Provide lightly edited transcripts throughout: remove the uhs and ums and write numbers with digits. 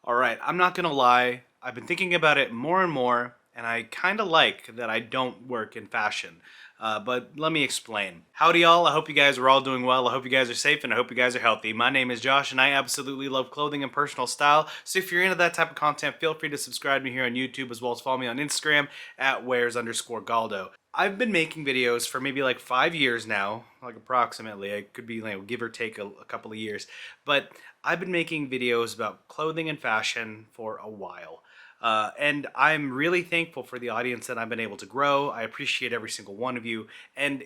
All right, I'm not gonna lie. I've been thinking about it more and more, and I kind of like that I don't work in fashion. But let me explain. Howdy, y'all. I hope you guys are all doing well. I hope you guys are safe, and I hope you guys are healthy. My name is Josh, and I absolutely love clothing and personal style. So if you're into that type of content, feel free to subscribe to me here on YouTube as well as follow me on Instagram at wares_Galdo. I've been making videos for maybe like 5 years now, like approximately. I could be give or take a couple of years, but I've been making videos about clothing and fashion for a while. And I'm really thankful for the audience that I've been able to grow. I appreciate every single one of you. And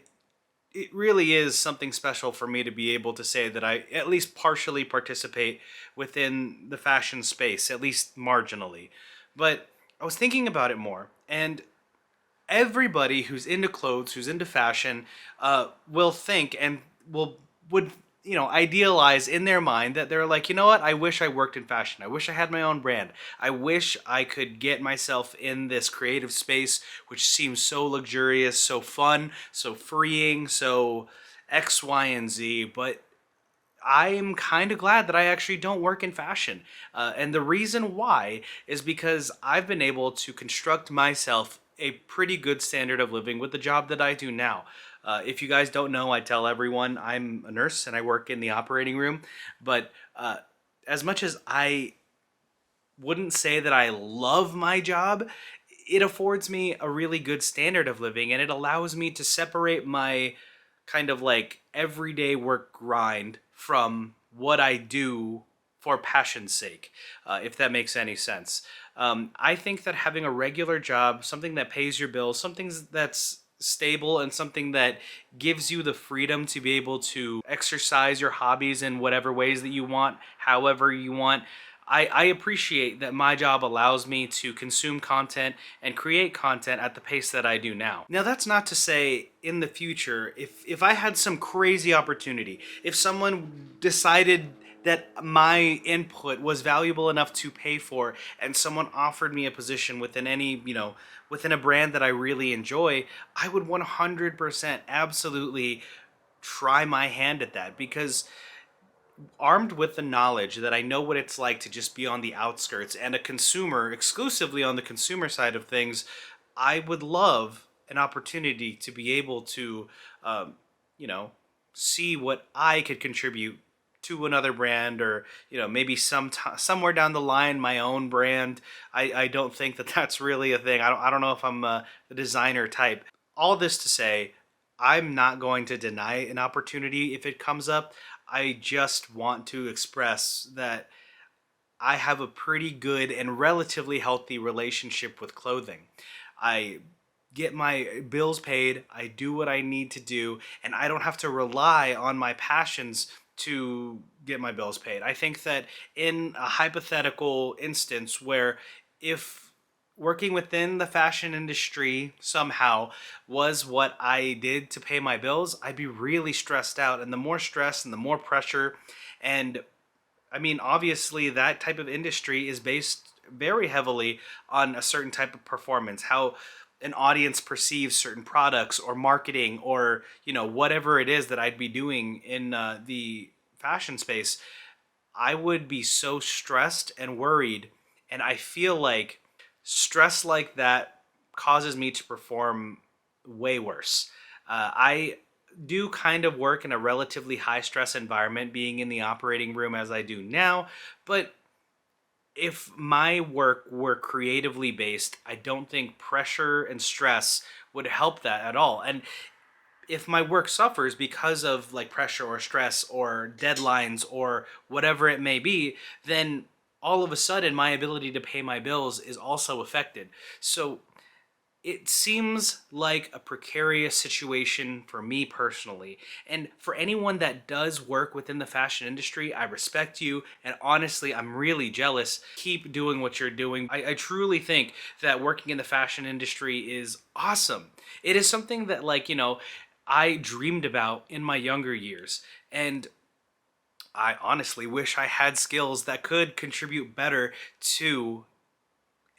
it really is something special for me to be able to say that I at least partially participate within the fashion space, at least marginally. But I was thinking about it more, and everybody who's into clothes, who's into fashion, will think and would idealize in their mind that they're like, you know what? I wish I worked in fashion. I wish I had my own brand. I wish I could get myself in this creative space, which seems so luxurious, so fun, so freeing, so X, Y, and Z. But I'm kind of glad that I actually don't work in fashion. And the reason why is because I've been able to construct myself a pretty good standard of living with the job that I do now. If you guys don't know, I tell everyone I'm a nurse and I work in the operating room. But as much as I wouldn't say that I love my job, it affords me a really good standard of living and it allows me to separate my kind of like everyday work grind from what I do for passion's sake, if that makes any sense. I think that having a regular job, something that pays your bills, something that's stable and something that gives you the freedom to be able to exercise your hobbies in whatever ways that you want, however you want. I appreciate that my job allows me to consume content and create content at the pace that I do now. Now, that's not to say in the future, if I had some crazy opportunity, if someone decided that my input was valuable enough to pay for, and someone offered me a position within within a brand that I really enjoy, I would 100% absolutely try my hand at that because armed with the knowledge that I know what it's like to just be on the outskirts and a consumer, exclusively on the consumer side of things, I would love an opportunity to be able to, um, you know, see what I could contribute to another brand, or maybe somewhere down the line my own brand. I don't think that that's really a thing. I don't know if I'm the designer type. All this to say, I'm not going to deny an opportunity if it comes up. I just want to express that I have a pretty good and relatively healthy relationship with clothing. I get my bills paid, I do what I need to do, and I don't have to rely on my passions to get my bills paid. I think that in a hypothetical instance where if working within the fashion industry somehow was what I did to pay my bills, I'd be really stressed out. And the more stress and the more pressure, and I mean, obviously, that type of industry is based very heavily on a certain type of performance, how an audience perceives certain products or marketing, or whatever it is that I'd be doing in the fashion space. I would be so stressed and worried, and I feel like stress like that causes me to perform way worse. I do kind of work in a relatively high stress environment, being in the operating room as I do now, but if my work were creatively based, I don't think pressure and stress would help that at all. And if my work suffers because of like pressure or stress or deadlines or whatever it may be, then all of a sudden my ability to pay my bills is also affected. So it seems like a precarious situation for me personally. And for anyone that does work within the fashion industry, I respect you. And honestly, I'm really jealous. Keep doing what you're doing. I truly think that working in the fashion industry is awesome. It is something that, I dreamed about in my younger years. And I honestly wish I had skills that could contribute better to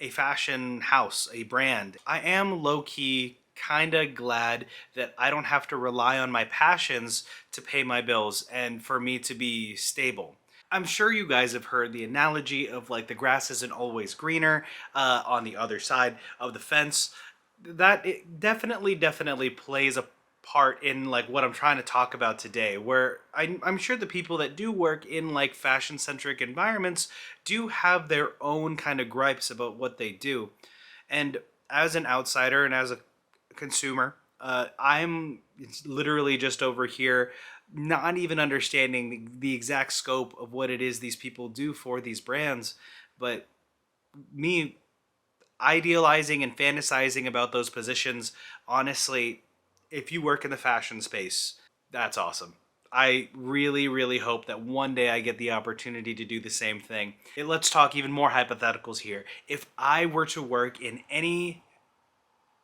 a fashion house, a brand. I am low key kind of glad that I don't have to rely on my passions to pay my bills and for me to be stable. I'm sure you guys have heard the analogy of like the grass isn't always greener on the other side of the fence. That it definitely plays a part in like what I'm trying to talk about today. Where I'm sure the people that do work in like fashion centric environments do have their own kind of gripes about what they do. And as an outsider and as a consumer, I'm literally just over here, not even understanding the exact scope of what it is these people do for these brands, but me idealizing and fantasizing about those positions. Honestly, if you work in the fashion space, that's awesome. I really hope that one day I get the opportunity to do the same thing. Let's talk even more hypotheticals here. If I were to work in any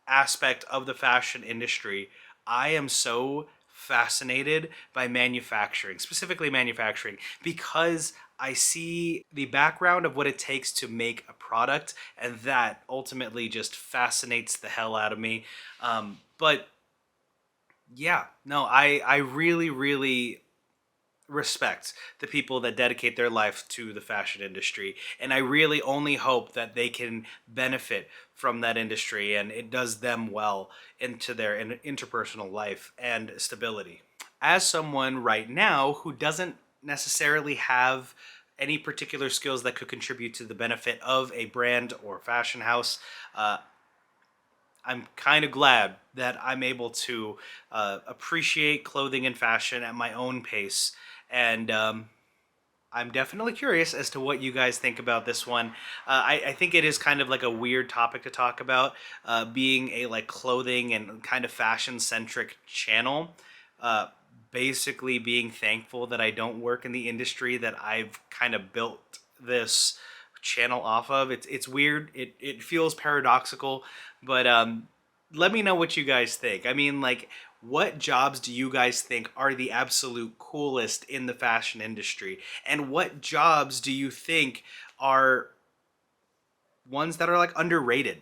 aspect of the fashion industry, I am so fascinated by manufacturing, specifically manufacturing, because I see the background of what it takes to make a product, and that ultimately just fascinates the hell out of me. But yeah, no, I really respect the people that dedicate their life to the fashion industry, and I really only hope that they can benefit from that industry and it does them well into their interpersonal life and stability. As someone right now who doesn't necessarily have any particular skills that could contribute to the benefit of a brand or fashion house, I'm kind of glad that I'm able to appreciate clothing and fashion at my own pace. And I'm definitely curious as to what you guys think about this one. I think it is kind of like a weird topic to talk about, being a like clothing and kind of fashion centric channel. Uh, Basically, being thankful that I don't work in the industry that I've kind of built this channel off of. It's weird. It feels paradoxical, but let me know what you guys think. I mean, like, what jobs do you guys think are the absolute coolest in the fashion industry? And what jobs do you think are ones that are like underrated?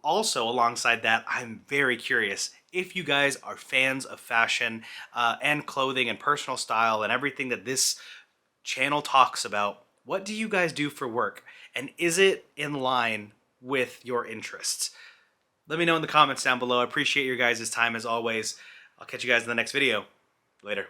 Also, alongside that, I'm very curious if you guys are fans of fashion and clothing and personal style and everything that this channel talks about. What do you guys do for work? And is it in line with your interests? Let me know in the comments down below. I appreciate your guys' time as always. I'll catch you guys in the next video. Later.